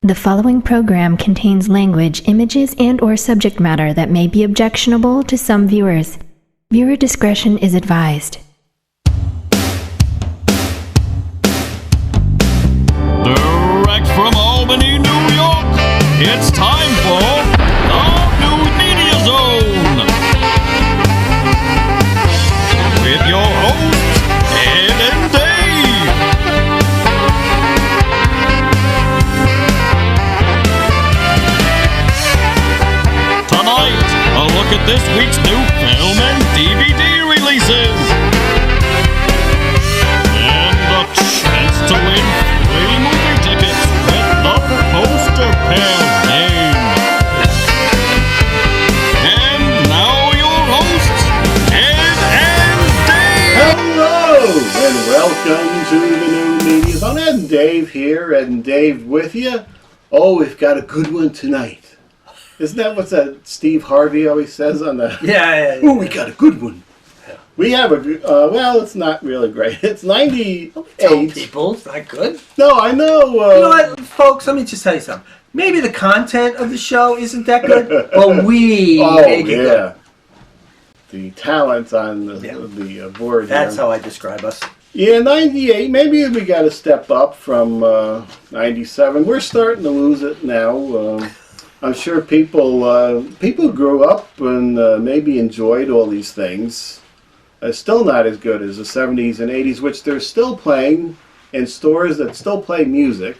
The following program contains language, images, and/or subject matter that may be objectionable to some viewers. Viewer discretion is advised. Direct from Albany, New York, it's time for the New Media Zone. With your hosts, Ed and Dave. Tonight, a look at this week's new film and DVD releases. And a chance to win free movie tickets with the Poster Campaign. And now your hosts, Ed and Dave. Hello, and welcome to the New Media Zone. Ed and Dave here, Ed and Dave with you. Oh, we've got a good one tonight. Isn't that what that Steve Harvey always says on the... Yeah. Oh, we got a good one. We have a, well, it's not really great. It's 98. Tell people it's not good. No, I know. You know what, folks? Let me just tell you something. Maybe the content of the show isn't that good, but we make it good. The talent on the board. That's here. how I describe us. Yeah, 98. Maybe we got to step up from 97. We're starting to lose it now. I'm sure people grew up and maybe enjoyed all these things. Still not as good as the 70s and 80s, which they're still playing in stores that still play music.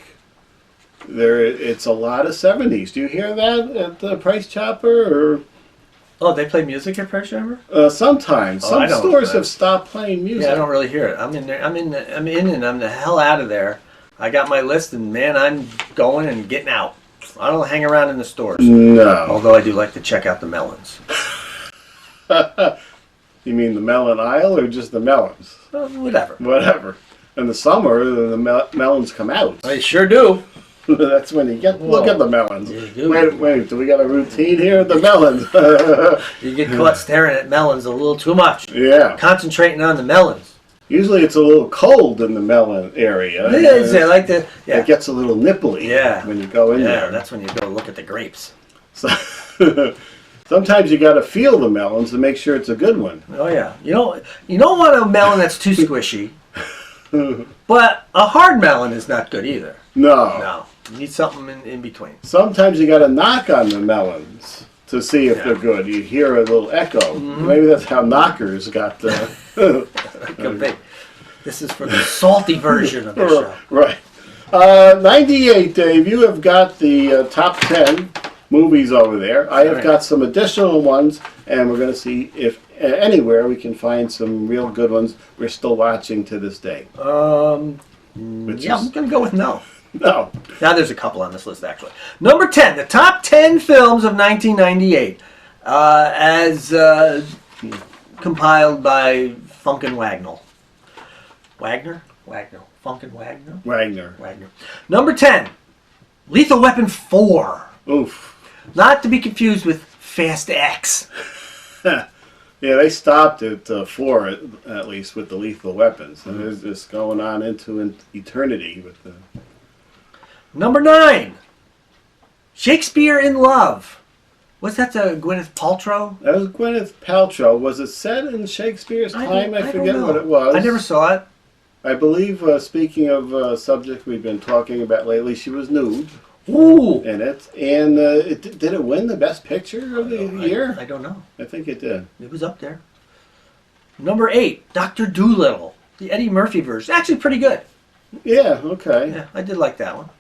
It's a lot of 70s. Do you hear that at the Price Chopper? Oh, they play music at Price Chopper? Sometimes. Some stores have stopped playing music. Yeah, I don't really hear it. I'm in there. I'm in, and I'm the hell out of there. I got my list, and man, I'm going and getting out. I don't hang around in the stores. No. Although I do like to check out the melons. You mean the melon aisle or just the melons? Whatever. Whatever. In the summer, the melons come out. I sure do. That's when you get. Look at the melons. You do. Wait. Do we got a routine here? The melons. You get caught staring at melons a little too much. Yeah. Concentrating on the melons. Usually it's a little cold in the melon area. It is. I like the. Yeah. It gets a little nipply. Yeah. When you go in there. Yeah, that's when you go look at the grapes. So, sometimes you got to feel the melons to make sure it's a good one. Oh yeah. You don't want a melon that's too squishy. But a hard melon is not good either. No. You need something in between. Sometimes you got to knock on the melons to see if they're good. You hear a little echo. Mm-hmm. Maybe that's how knockers got the... Could be. This is for the salty version of the show. Right. 98, Dave. You have got the top 10 movies over there. I have got some additional ones, and we're going to see if anywhere we can find some real good ones we're still watching to this day. I'm going to go with no. No. Now there's a couple on this list, actually. Number 10, the top 10 films of 1998, as compiled by Funkin' Wagnall. Wagner? Funkin' Wagner? Wagner. Number 10, Lethal Weapon 4. Oof. Not to be confused with Fast X. Yeah, they stopped at 4, at least, with the Lethal Weapons. And it's just going on into eternity with the... Number 9, Shakespeare in Love. Was that the Gwyneth Paltrow? That was Gwyneth Paltrow. Was it set in Shakespeare's time? I forget what it was. I never saw it. I believe, speaking of a subject we've been talking about lately, she was nude. Ooh. In it. And did it win the Best Picture of the year? I don't know. I think it did. It was up there. Number 8, Dr. Dolittle. The Eddie Murphy version. Actually pretty good. Yeah, okay. Yeah, I did like that one.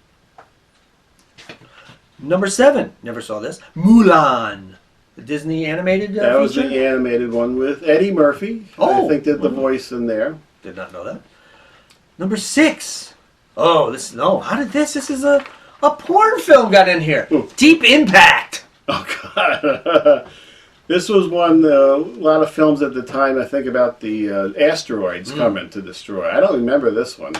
Number 7, never saw this, Mulan. The Disney animated That was feature? the animated one with Eddie Murphy. Oh. I think did the voice in there. Did not know that. Number 6. Oh, how did this? This is a porn film got in here. Ooh. Deep Impact. Oh, God. This was one, a lot of films at the time, I think, about the asteroids coming to destroy. I don't remember this one.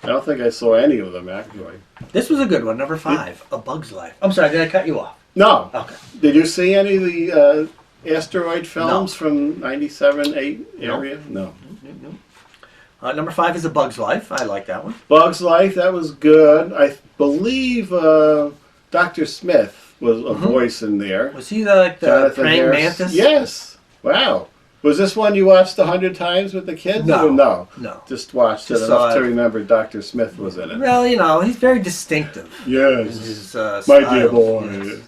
I don't think I saw any of them, actually. This was a good one. Number 5, A Bug's Life. I'm sorry, did I cut you off? No. Okay. Did you see any of the asteroid films from 97, 8 area? No. Number 5 is A Bug's Life. I like that one. Bug's Life, that was good. I believe Dr. Smith was a voice in there. Was he the Jonathan praying Harris. mantis? Yes. Wow. Was this one you watched 100 times with the kids? No. Or no. No. Just watched Just it saw enough to it. remember Dr. Smith was in it. Well, he's very distinctive. Yes. His, My style. dear boy. Yes.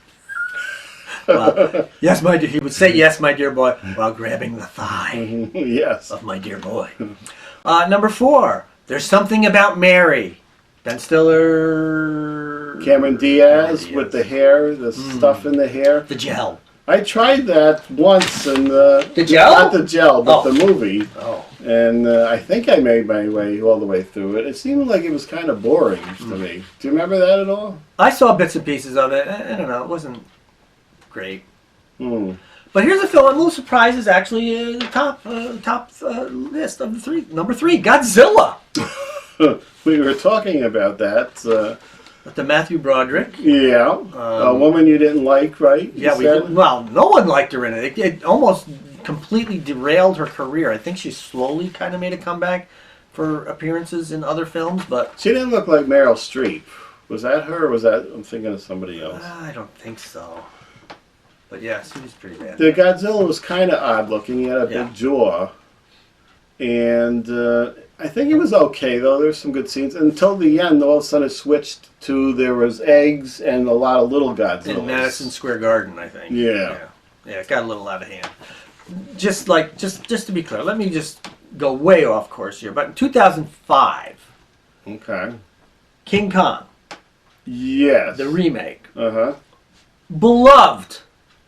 Well, yes, my dear. He would say, "Yes, my dear boy," while grabbing the thigh Yes. of my dear boy. Number 4. There's Something About Mary. Ben Stiller. Cameron Diaz with the hair, the stuff in the hair. The gel. I tried that once, and The gel? not the gel, but Oh. the movie. Oh. And I think I made my way all the way through it. It seemed like it was kind of boring to me. Do you remember that at all? I saw bits and pieces of it. I don't know. It wasn't great. Hmm. But here's a film I'm a little surprised is actually the top list of the 3. Number 3, Godzilla. We were talking about that. With the Matthew Broderick. Yeah. A woman you didn't like, right? You Yeah, said? well, no one liked her in it. It almost completely derailed her career. I think she slowly kind of made a comeback for appearances in other films, but She didn't look like Meryl Streep. Was that her, or was that... I'm thinking of somebody else. I don't think so. But yeah, she was pretty bad. The Godzilla was kind of odd looking. He had a Yeah. big jaw. And I think it was okay, though. There's some good scenes. Until the end, all of a sudden it switched to there was eggs and a lot of little Godzillas. In Madison Square Garden, I think. Yeah. Yeah, it got a little out of hand. Just to be clear, let me just go way off course here. But in 2005, Okay. King Kong, Yes. the remake, Uh-huh. beloved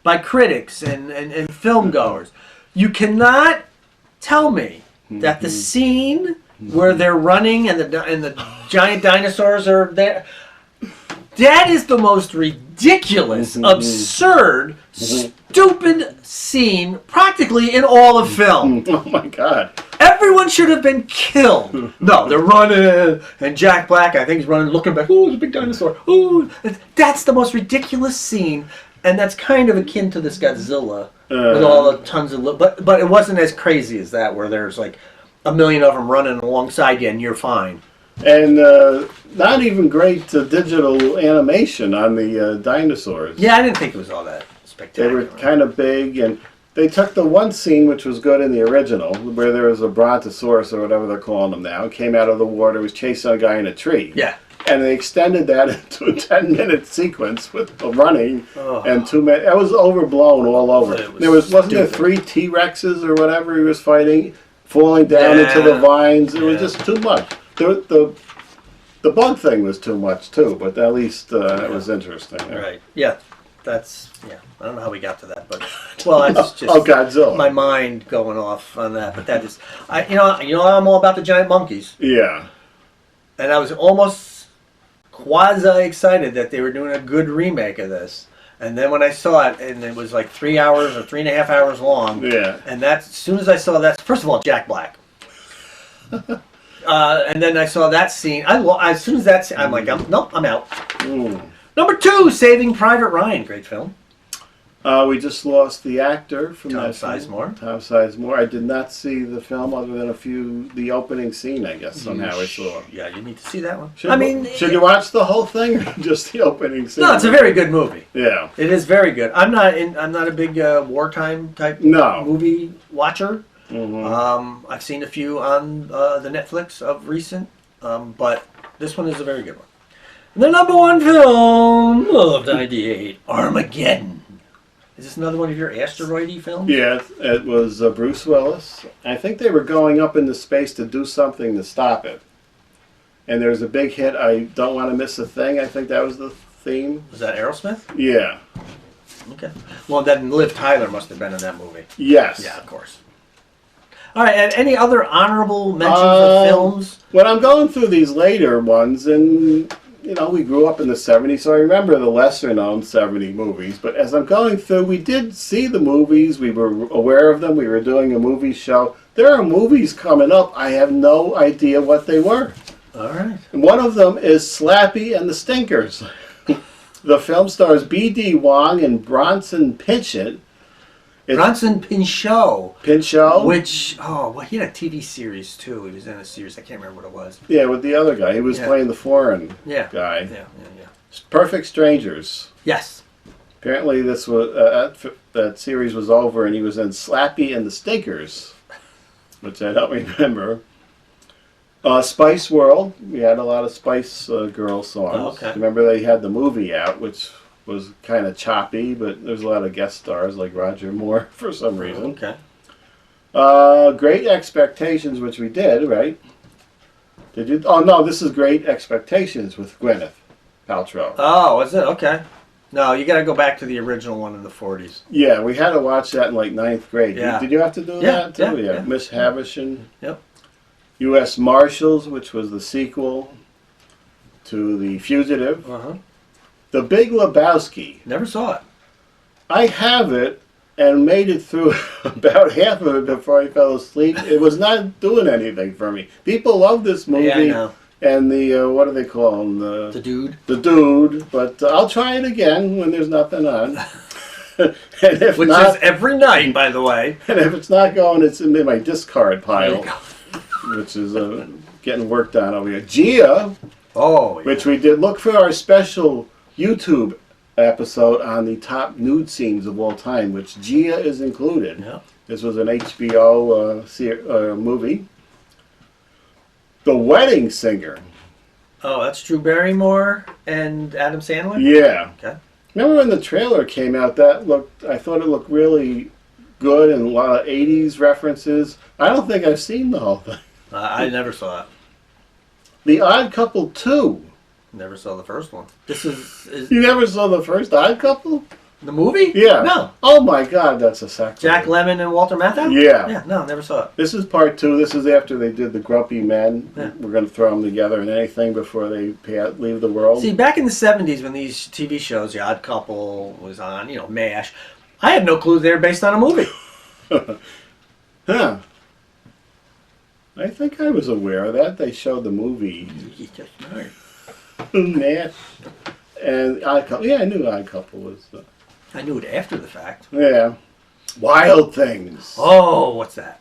by critics and film goers. You cannot tell me that the scene where they're running and the giant dinosaurs are there, that is the most ridiculous, absurd, stupid scene practically in all of film. Oh, my God. Everyone should have been killed. No, they're running, and Jack Black, I think he's running, looking back. Oh, there's a big dinosaur. Oh, that's the most ridiculous scene, and that's kind of akin to this Godzilla with all the tons of. But it wasn't as crazy as that, where there's like a million of them running alongside you, and you're fine. And not even great digital animation on the dinosaurs. Yeah, I didn't think it was all that They spectacular. were kind of big, and they took the one scene which was good in the original, where there was a brontosaurus or whatever they're calling them now, came out of the water, was chasing a guy in a tree. Yeah. And they extended that into a 10-minute sequence with the running Oh. and 2 minutes. It was overblown all over. It was There wasn't there stupid. 3 T-Rexes or whatever he was fighting, falling down into the Yeah. vines. It was Yeah. just too much. The bug thing was too much too, but at least it was interesting. Right. Yeah. I don't know how we got to that, but well, that's just Oh, Godzilla. my mind going off on that. But that is, I'm all about the giant monkeys, Yeah. and I was almost quasi excited that they were doing a good remake of this. And then when I saw it, and it was like 3 hours or 3.5 hours long, Yeah. and that's as soon as I saw that, first of all, Jack Black. And then I saw that scene. As soon as that scene, I'm like, nope, I'm out. Mm. Number 2, Saving Private Ryan, great film. We just lost the actor from Tom that film. Sizemore. Tom Sizemore. I did not see the film other than the opening scene, I guess, somehow I saw. Yeah, you need to see that one. Should you watch the whole thing or just the opening scene? No, it's a very good movie. Yeah. It is very good. I'm not a big wartime type No. movie watcher. Mhm. I've seen a few on the Netflix of recent, but this one is a very good one. The number 1 film of '98, Armageddon. Is this another one of your asteroid-y films? Yeah, it was Bruce Willis. I think they were going up into space to do something to stop it. And there was a big hit, I Don't Want to Miss a Thing. I think that was the theme. Was that Aerosmith? Yeah. Okay. Well, then Liv Tyler must have been in that movie. Yes. Yeah, of course. All right, and any other honorable mentions of films? When I'm going through these later ones, and we grew up in the 70s, so I remember the lesser known 70 movies. But as I'm going through, we did see the movies, we were aware of them, we were doing a movie show. There are movies coming up, I have no idea what they were. All right. And one of them is Slappy and the Stinkers. The film stars B.D. Wong and Bronson Pinchot. Bronson Pinchot. Pinchot? Well, he had a TV series too. He was in a series. I can't remember what it was. Yeah, with the other guy. He was playing the foreign guy. Yeah. Perfect Strangers. Yes. Apparently, this was that series was over, and he was in Slappy and the Stinkers, which I don't remember. Spice World. We had a lot of Spice Girl songs. Oh, okay. Remember they had the movie out, which was kind of choppy, but there's a lot of guest stars like Roger Moore for some reason. Okay. Great Expectations, which we did, right? Did you? Oh no, this is Great Expectations with Gwyneth Paltrow. Oh, was it? Okay. No, you got to go back to the original one in the 40s. Yeah, we had to watch that in like 9th grade. Yeah. Did you have to do that too? Yeah. Miss Havisham. Yep. U.S. Marshals, which was the sequel to The Fugitive. Uh-huh. The Big Lebowski. Never saw it. I have it and made it through about half of it before I fell asleep. It was not doing anything for me. People love this movie. Yeah, I know. And the, what do they call him? The Dude. The Dude. But I'll try it again when there's nothing on. And if Which not, is every night, by the way. and if it's not going, it's in my discard There you pile, go. which is getting worked on over here. Gia, Oh, yeah. which we did. Look for our special YouTube episode on the top nude scenes of all time, which Gia is included. Yeah. This was an HBO movie. The Wedding Singer. Oh, that's Drew Barrymore and Adam Sandler? Yeah. Okay. Remember when the trailer came out? I thought it looked really good and a lot of 80s references. I don't think I've seen the whole thing. I never saw it. The Odd Couple 2. Never saw the first one. This is You never saw the first Odd Couple? the movie? Yeah. No. Oh my God, that's a sacrilege. Jack Lemmon and Walter Matthau? Yeah. Yeah, no, never saw it. This is part 2. This is after they did the Grumpy Men. Yeah. We're going to throw them together in anything before they leave the world. See, back in the 70s when these TV shows, The Odd Couple was on, MASH, I had no clue they were based on a movie. Huh. I think I was aware of that. They showed the movie MASH and Odd Couple. Yeah, I knew Odd Couple was. I knew it after the fact. Yeah. Wild Things. Oh, what's that?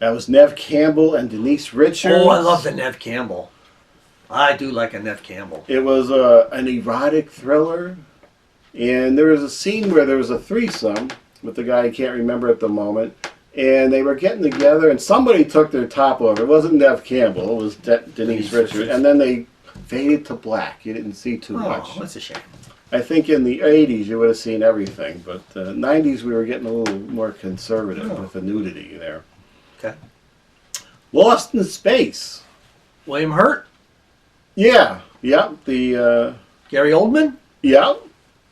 That was Nev Campbell and Denise Richards. Oh, I love the Nev Campbell. I do like a Nev Campbell. It was an erotic thriller. And there was a scene where there was a threesome with the guy I can't remember at the moment. And they were getting together and somebody took their top off. It wasn't Nev Campbell. It was Denise Richards. And then they faded to black. You didn't see too much. Oh, that's a shame. I think in the 80s you would have seen everything, but 90s we were getting a little more conservative with the nudity there. Okay. Lost in Space. William Hurt? Yeah, the Gary Oldman? yeah,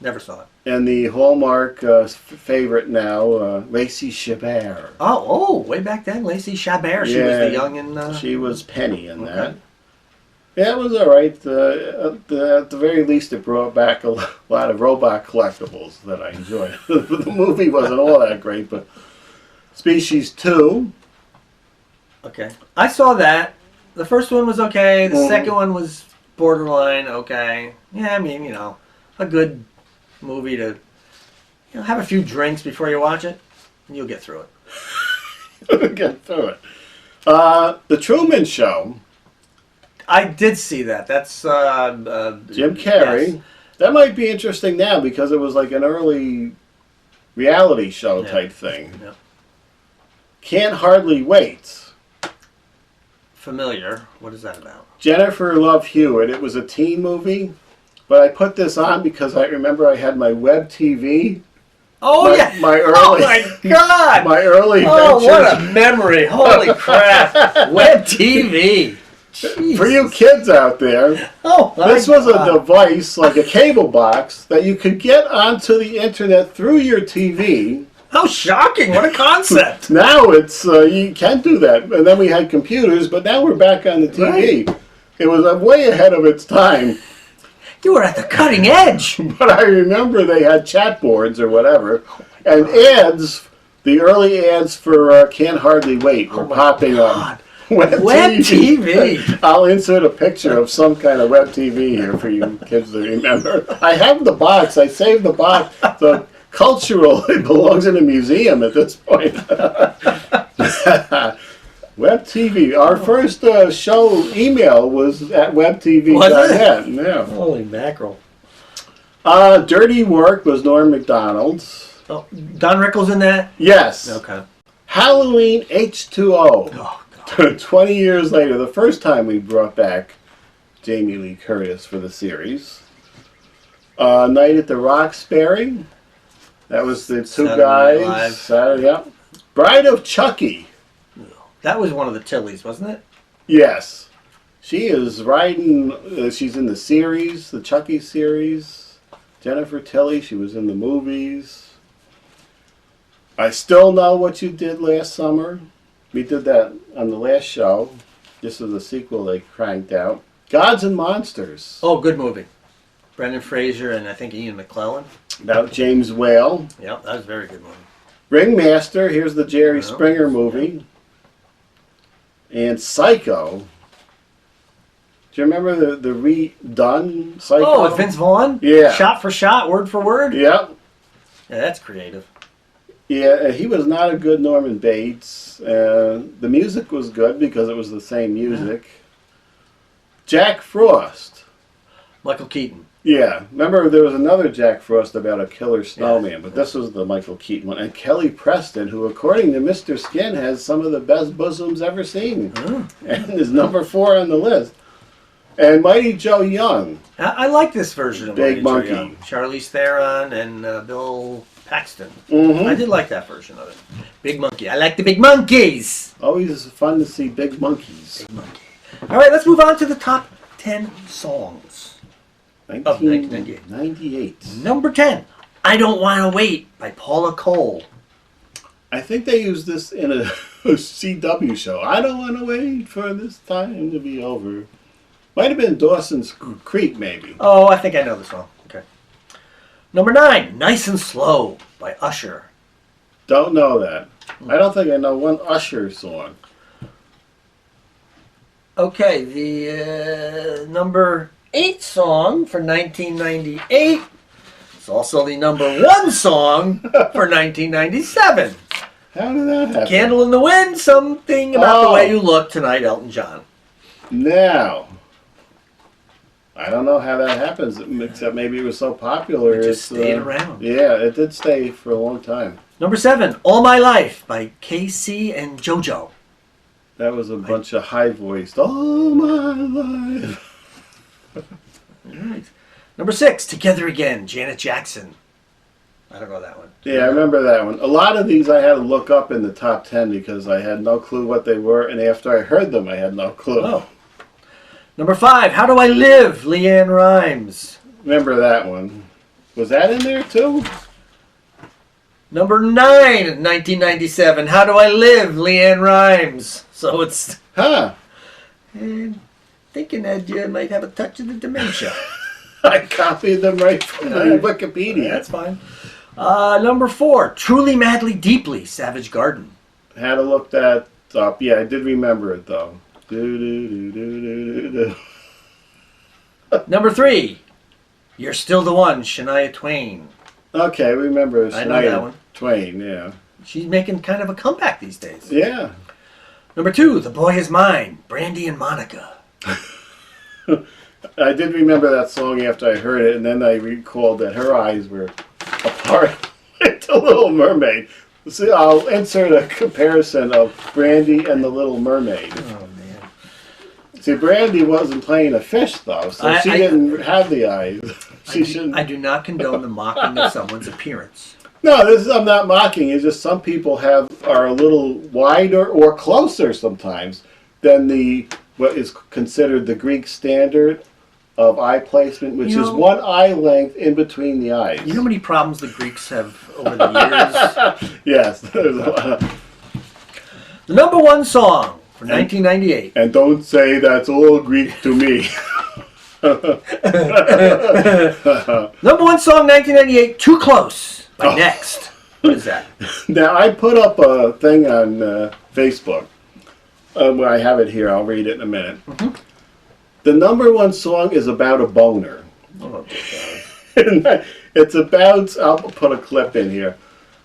Never saw it. and the Hallmark favorite now, Lacey Chabert. Oh, way back then, Lacey Chabert. She was the young and... She was Penny in that. Okay. Yeah, it was all right. At the very least, it brought back a lot of robot collectibles that I enjoyed. The movie wasn't all that great, but Species 2. Okay. I saw that. The first one was okay. The Mhm. second one was borderline okay. Yeah, I mean, a good movie to have a few drinks before you watch it, and you'll get through it. Get through it. The Truman Show. I did see that. That's Jim Carrey. yes. That might be interesting now because it was like an early reality show Yeah. type thing. Yeah. Can't Hardly Wait. Familiar. What is that about? Jennifer Love Hewitt. It was a teen movie, but I put this on because I remember I had my web TV. Oh, My- yeah. my Oh, early- my God. My early Oh, what ventures. a memory. Holy crap. Web TV. Jeez. For you kids out there, Oh, my this was a God. device like a cable box that you could get onto the internet through your TV. How shocking. What a concept. Now it's you can't do that. And then we had computers, but now we're back on the TV. It was way ahead of its time. You were at the cutting edge. But I remember they had chat boards or whatever, and ads. The early ads for Can't Hardly Wait were popping God. up. Web TV. I'll insert a picture of some kind of web TV here for you kids to remember. I have the box. I saved the box. So cultural. It belongs in a museum at this point. Web TV. Our first show email was at webtv.net. Yeah. Holy mackerel. Dirty Work was Norm Macdonald's. Oh, Don Rickles in that? Yes. Okay. Halloween H2O. Oh, God. 20 years later, the first time we brought back Jamie Lee Curtis for the series. Night at the Roxbury. That was the two Saturday Night Live. guys. Saturday, yeah. Bride of Chucky. That was one of the Tillys, wasn't it? Yes. She is riding, she's in the series, the Chucky series. Jennifer Tilly, she was in the movies. I Still Know What You Did Last Summer. We did that on the last show. This is the sequel they cranked out. Gods and Monsters. Oh, good movie. Brendan Fraser and I think Ian McClellan. About James Whale. Yep, that was a very good movie. Ringmaster, here's the Jerry Oh, Springer movie. And Psycho. Do you remember the redone Psycho? Oh, with Vince Vaughn? Yeah. Shot for shot, word for word? Yep. Yeah, that's creative. Yeah, he was not a good Norman Bates. The music was good because it was the same music. Jack Frost. Michael Keaton. Yeah, remember there was another Jack Frost about a killer snowman, but this was the Michael Keaton one. And Kelly Preston, who according to Mr. Skin has some of the best bosoms ever seen. And is number 4 on the list. And Mighty Joe Young. I like this version of Big Mighty Joe Monkey. Young. Charlize Theron and Bill Paxton. Mhm. I did like that version of it. Big Monkey. I like the Big Monkeys. Always fun to see big monkeys. Big Monkey. All right, let's move on to the top 10 songs. Of 1998. Number 10, I Don't Want to Wait by Paula Cole. I think they used this in a CW show. I don't want to wait for this time to be over. Might have been Dawson's Creek, maybe. Oh, I think I know this song. Okay. Number 9, Nice and Slow by Usher. Don't know that. I don't think I know one Usher song. Okay, the number 8 song for 1998. It's also the number 1 song for 1997. How did that happen? Candle in the Wind, Something About the Oh. Way You Look Tonight, Elton John. Now, I don't know how that happens, except maybe it was so popular. It just it's, stayed around. Yeah, it did stay for a long time. Number 7, All My Life by KC and JoJo. That was a bunch of high-voiced, all my life. All right. Number 6, Together Again, Janet Jackson. I don't know that one. Yeah, I remember that one. A lot of these I had to look up in the top 10 because I had no clue what they were, and after I heard them, I had no clue. Oh. Number 5, How Do I Live, Leanne Rimes. Remember that one. Was that in there too? Number 9, 1997, How Do I Live, Leanne Rimes. So it's Huh. thinking that you might have a touch of the dementia. I copied them right from the Wikipedia. That's fine. Number 4, Truly Madly Deeply, Savage Garden. Had to look that up. Yeah, I did remember it though. Do, do, do, do, do, do, do. Number 3, You're Still the One, Shania Twain. Okay, remember I know that Shania one. Twain, yeah. She's making kind of a comeback these days. Yeah. Number 2, The Boy Is Mine, Brandy and Monica. I did remember that song after I heard it, and then I recalled that her eyes were apart like the Little Mermaid. See, I'll insert a comparison of Brandy and the Little Mermaid. Oh, man. See, Brandy wasn't playing a fish, though, so she didn't have the eyes. She shouldn't. I do not condone the mocking of someone's appearance. No, I'm not mocking. It's just some people are a little wider or closer sometimes than what is considered the Greek standard of eye placement, which is one eye length in between the eyes. You know how many problems the Greeks have over the years? Yes. There's a lot. The number 1 song for 1998. And don't say that's all Greek to me. Number 1 song 1998, Too Close by Next. What is that? Now, I put up a thing on Facebook. Where I have it here. I'll read it in a minute. Mm-hmm. The number 1 song is about a boner. Oh, It's about. I'll put a clip in here.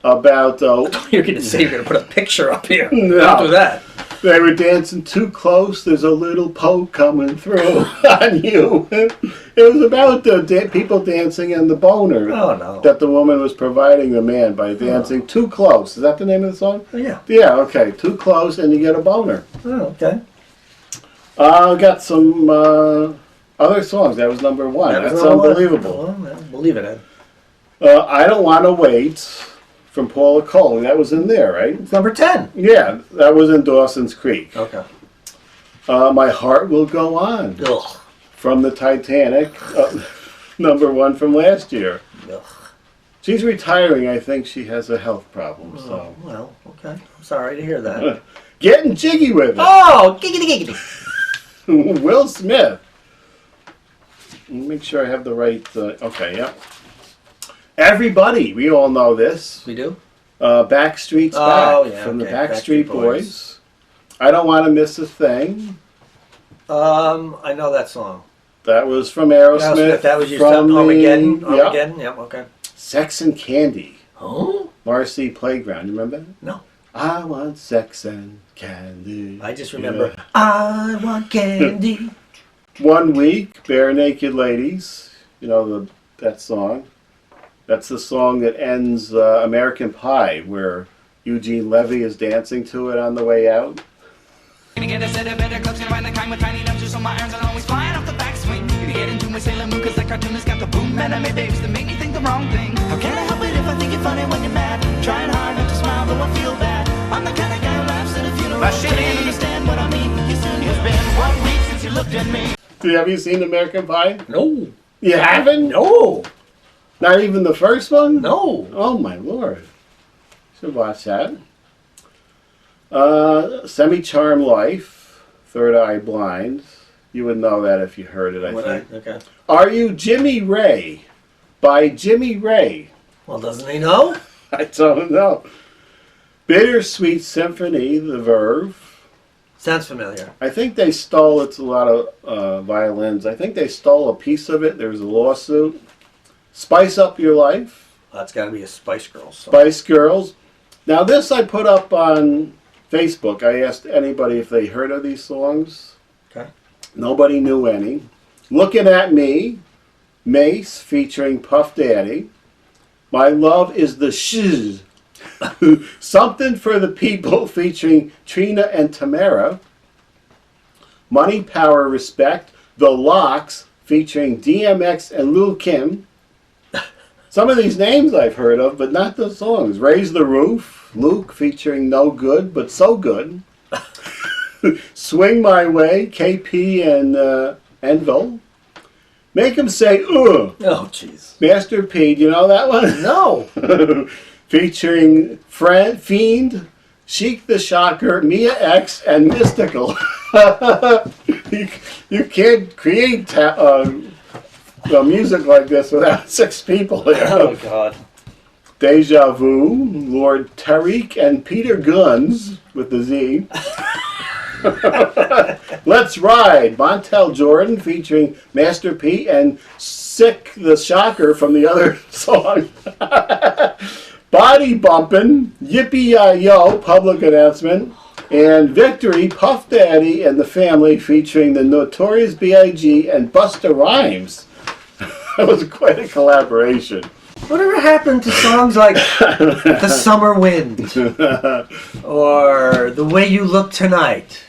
About. You're going to say you're going to put a picture up here. No. Don't do that. They were dancing too close. There's a little poke coming through on you. It was about people dancing in the boner Oh, no. that the woman was providing the man by dancing too close. Is that the name of the song? Yeah. Yeah, okay. Too close and you get a boner. Oh, okay. Got some other songs. That was number one. That was That's number one. unbelievable. Well, believe it, Ed. I Don't Want to Wait from Paula Cole. That was in there, right? It's number 10. Yeah, that was in Dawson's Creek. Okay. My Heart Will Go On Ugh. from the Titanic. Number one from last year. Ugh. She's retiring. I think she has a health problem. Oh, So well, okay. I'm sorry to hear that. Getting Jiggy with It. Oh, giggity giggity. Will Smith. Make sure I have the right. Okay, yeah. Everybody, we all know this. We do? Backstreet's Oh, Back yeah, from the okay. Backstreet Backstreet Boys. I Don't Want to Miss a Thing. I know that song. That was from Aerosmith. That was your from Armageddon? the- Yep. Armageddon? Yep, okay. Sex and Candy. Oh? Marcy Playground. You remember that? No. I want sex and candy. I just remember, Yeah. I want candy. 1 Week, Bare Naked Ladies. You know that song. That's the song that ends American Pie, where Eugene Levy is dancing to it on the way out. Gonna get a set of better clubs and ride the kind with tiny nubs so my irons are always flying off the backswing. Gonna get into my Sailor Moon cause that cartoon has got the boom anime babes that make me think the wrong thing. How can I help it if I think you're funny when you're mad? Trying hard not to smile though I feel bad. I'm the kind of guy who laughs at a funeral. Can't understand what I mean. You soon it's been 1 week since you looked at me. Have you seen American Pie? No. You haven't? No. Not even the first one? No. Oh my lord. Should watch that. Semi-Charmed Life, Third Eye Blind. You would know that if you heard it, I think. Okay. Are You Jimmy Ray? By Jimmy Ray. Well, doesn't he know? I don't know. Bittersweet Symphony, The Verve. Sounds familiar. I think they stole, it's a lot of violins. I think they stole a piece of it. There was a lawsuit. Spice Up Your Life. That's got to be a Spice Girls song. Spice Girls. Now this I put up on Facebook. I asked anybody if they heard of these songs. Okay. Nobody knew any. Looking at Me, Mace featuring Puff Daddy. My Love is the Shiz. Something for the People featuring Trina and Tamara. Money, Power, Respect. The Locks featuring DMX and Lil Kim. Some of these names I've heard of, but not the songs. Raise the Roof, Luke featuring No Good, but So Good. Swing My Way, KP and Envil. Make 'em Say, Ugh. Oh, jeez. Master P, do you know that one? No. Featuring Fiend, Chic the Shocker, Mia X, and Mystical. you can't create music like this without 6 people there. Oh, God. Deja Vu, Lord Tariq, and Peter Guns with the Z. Let's Ride, Montel Jordan featuring Master P and Sick the Shocker from the other song. Body Bumpin', Yippee-Yi-Yo, public announcement, and Victory, Puff Daddy and the Family featuring the Notorious B.I.G. and Busta Rhymes. That was quite a collaboration. Whatever happened to songs like The Summer Wind or The Way You Look Tonight?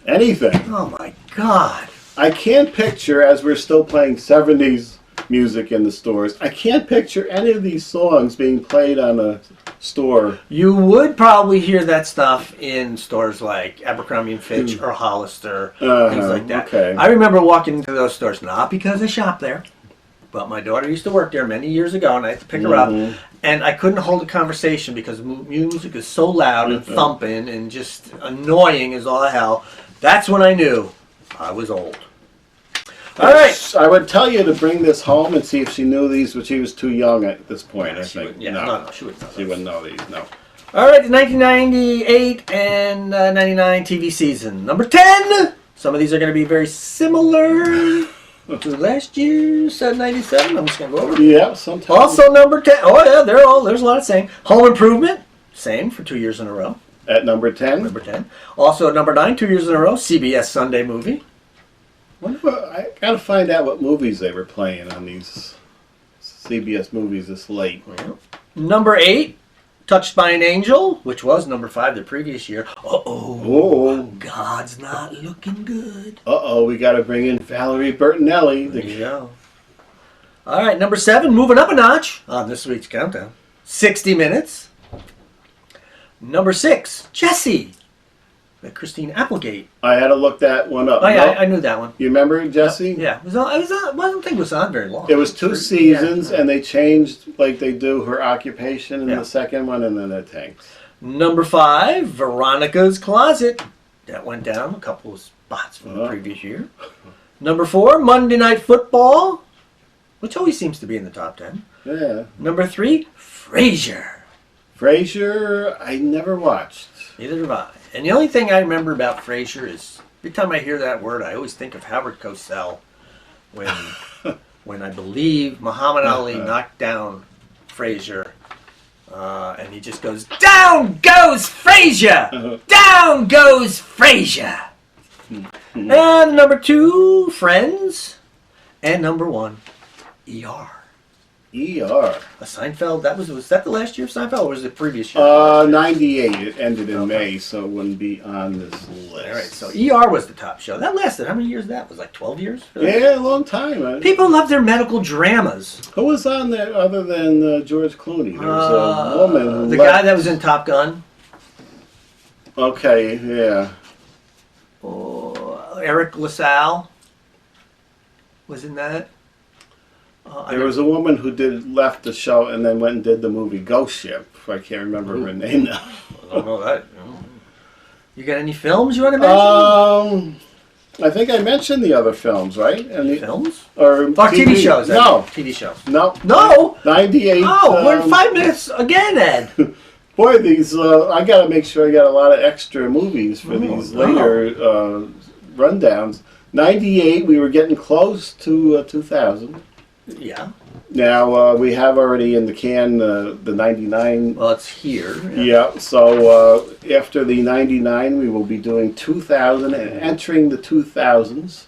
Anything. Oh, my God. I can't picture, as we're still playing 70s music in the stores, I can't picture any of these songs being played on a store. You would probably hear that stuff in stores like Abercrombie & Fitch or Hollister, things like that. Okay. I remember walking into those stores, not because I shop there, but my daughter used to work there many years ago, and I had to pick her up, and I couldn't hold a conversation because music is so loud and thumping and just annoying as all hell. That's when I knew I was old. All right. I would tell you to bring this home and see if she knew these, but she was too young at this point, I She think. would, no, she wouldn't know. She wouldn't know these, no. All right, the 1998 and 99 TV season. Number 10. Some of these are going to be very similar. to last year's 97. I'm just going to go over. Yeah, sometimes. Also, number 10. Oh, yeah, there's a lot of saying. Home Improvement, same for 2 years in a row. At number 10. Number 10. Also, number 9, 2 years in a row, CBS Sunday Movie. I gotta find out what movies they were playing on these CBS movies this late. Number 8, Touched by an Angel, which was number 5 the previous year. Oh. God's not looking good. We gotta bring in Valerie Bertinelli. There you go. All right, number 7, moving up a notch on this week's countdown. 60 Minutes. Number 6, Jessie. By Christine Applegate. I had to look that one up. Oh, yeah, No? I knew that one. You remember Jesse? Yeah, I don't think it was on very long. It was 2 seasons, Yeah. and they changed, like they do, her occupation in Yeah. the second one, and then it tanks. Number 5, Veronica's Closet. That went down a couple of spots from the previous year. Number 4, Monday Night Football, which always seems to be in the top 10. Yeah. Number 3, Frasier. Frasier, I never watched. Neither have I. And the only thing I remember about Frasier is every time I hear that word, I always think of Howard Cosell when I believe Muhammad Ali knocked down Frasier, and he just goes, "Down goes Frasier! Down goes Frasier!" And number 2, Friends, and number 1, ER. ER. A Seinfeld. Was that the last year of Seinfeld, or was it the previous year? 98. It ended in May, so it wouldn't be on this list. All right, so ER was the top show. That lasted, how many years that was? Like 12 years? Yeah, a long time. People love their medical dramas. Who was on there other than George Clooney? There was a woman who The left. guy that was in Top Gun. Okay, yeah. Eric LaSalle was in that. There was a woman who left the show and then went and did the movie Ghost Ship. I can't remember her name now. I don't know that. You got any films you want to mention? I think I mentioned the other films, right? And Films? or TV shows. No, TV shows. no, No! 98. Oh, we're in 5 minutes again, Ed. Boy, these I got to make sure I got a lot of extra movies for these later rundowns. 98, we were getting close to 2000. Yeah. Now we have already in the can the 99. Well, it's here. Yeah, so after the 99, we will be doing 2000 and entering the 2000s.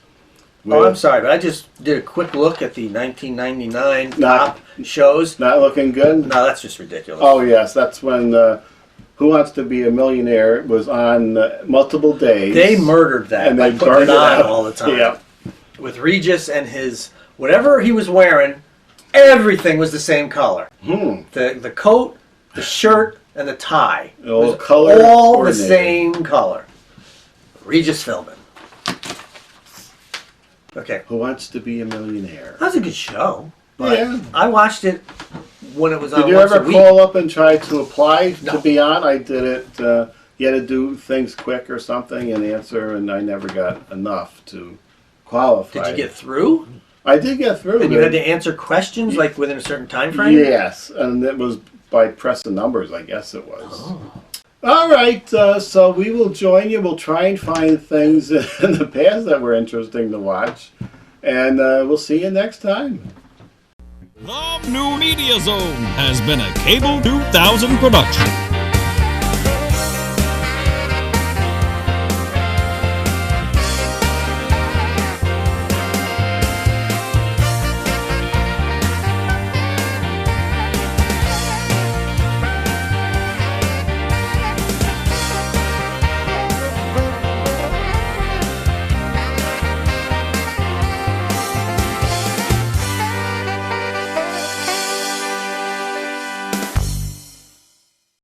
Oh, I'm sorry, but I just did a quick look at the 1999 Not- top shows. Not looking good? No, that's just ridiculous. Oh, yes, that's when Who Wants to Be a Millionaire was on multiple days. They murdered that and by they putting burned it it on out all the time. Yeah. With Regis and his, whatever he was wearing, everything was the same color. The coat, the shirt, and the tie. All was color all the coordinated. same color. Regis Philbin. Okay. Who Wants to Be a Millionaire? That was a good show. But Yeah. I watched it when it was on Did you once ever a week. call up and try to apply No. to be on? I did it. You had to do things quick or something and answer, and I never got enough to qualify. Did you get through? I did get through. And you it. had to answer questions like within a certain time frame? Yes, and it was by pressing numbers, I guess it was. Oh. All right, so we will join you. We'll try and find things in the past that were interesting to watch. And we'll see you next time. The New Media Zone has been a Cable 2000 production.